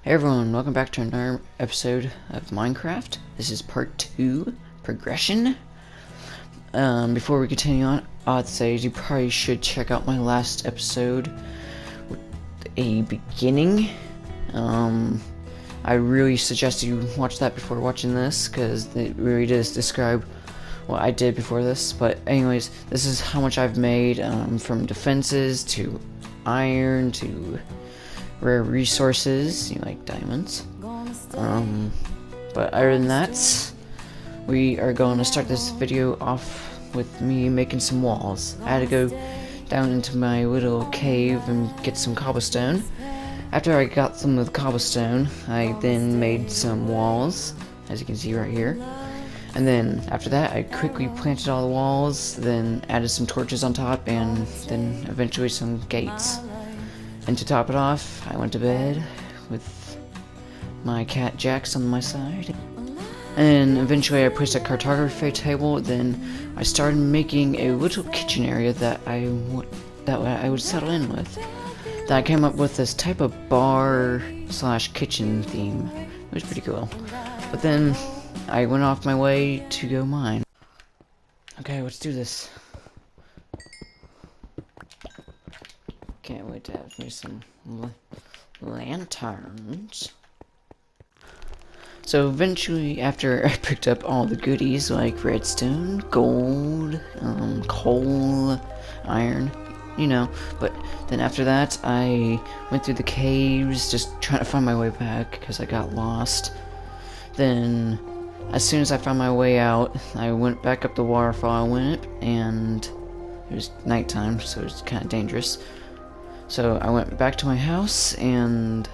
Hey everyone, welcome back to another episode of Minecraft. This is part 2, Progression. Before we continue on, I'd say you probably should check out my last episode with a beginning. I really suggest you watch that before watching this, because it really does describe what I did before this. But anyways, this is how much I've made, from defenses to iron to rare resources, like diamonds. But other than that, we are going to start this video off with me making some walls. I had to go down into my little cave and get some cobblestone. After I got some of the cobblestone, I then made some walls, as you can see right here. And then after that, I quickly planted all the walls, then added some torches on top, and then eventually some gates. And to top it off, I went to bed with my cat Jax on my side. And eventually I placed a cartography table, then I started making a little kitchen area that I would settle in with. Then I came up with this type of bar/kitchen theme. It was pretty cool. But then I went off my way to go mine. Okay, let's do this. Can't wait to have me some lanterns. So eventually, after I picked up all the goodies like redstone, gold, coal, iron, but then after that I went through the caves just trying to find my way back because I got lost. Then as soon as I found my way out, I went back up the waterfall I went, and it was nighttime, so it was kind of dangerous. So I went back to my house and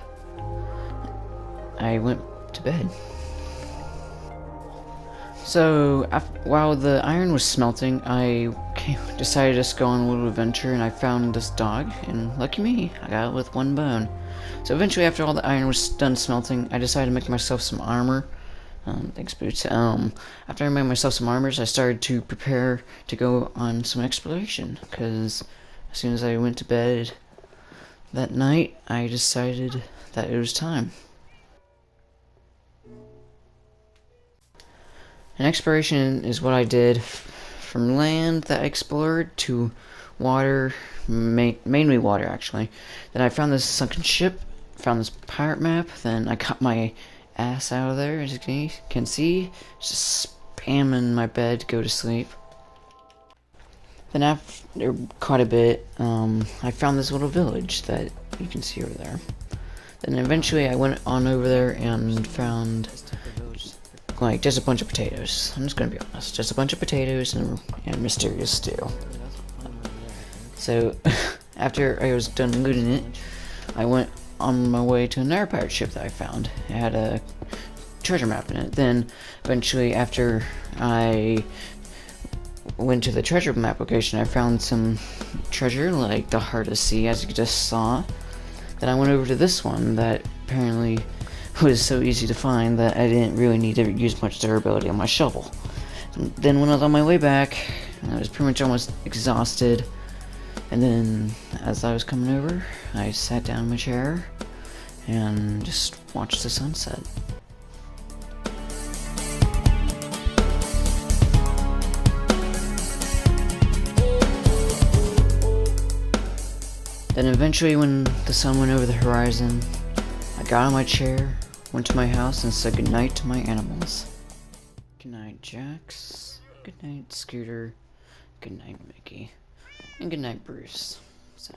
I went to bed. So while the iron was smelting, I decided to just go on a little adventure, and I found this dog, and lucky me, I got it with one bone. So eventually, after all the iron was done smelting, I decided to make myself some armor. Thanks, Boots. After I made myself some armors, I started to prepare to go on some exploration, because as soon as I went to bed that night, I decided that it was time. An exploration is what I did from land that I explored to water, mainly water actually. Then I found this sunken ship, found this pirate map, then I got my ass out of there, as you can see, just spamming my bed to go to sleep. Then after quite a bit, I found this little village that you can see over there. Then eventually I went on over there and found like just a bunch of potatoes. I'm just gonna be honest, just a bunch of potatoes and mysterious stew. So after I was done looting it, I went on my way to another pirate ship that I found. It had a treasure map in it. Then eventually, after I went to the treasure map location, I found some treasure like the heart of the sea, as you just saw. Then I went over to this one that apparently was so easy to find that I didn't really need to use much durability on my shovel. And then when I was on my way back, I was pretty much almost exhausted, and then as I was coming over, I sat down in my chair and just watched the sunset. Then eventually, when the sun went over the horizon, I got on my chair, went to my house, and said goodnight to my animals. Goodnight, Jax. Goodnight, Scooter. Goodnight, Mickey. And goodnight, Bruce. So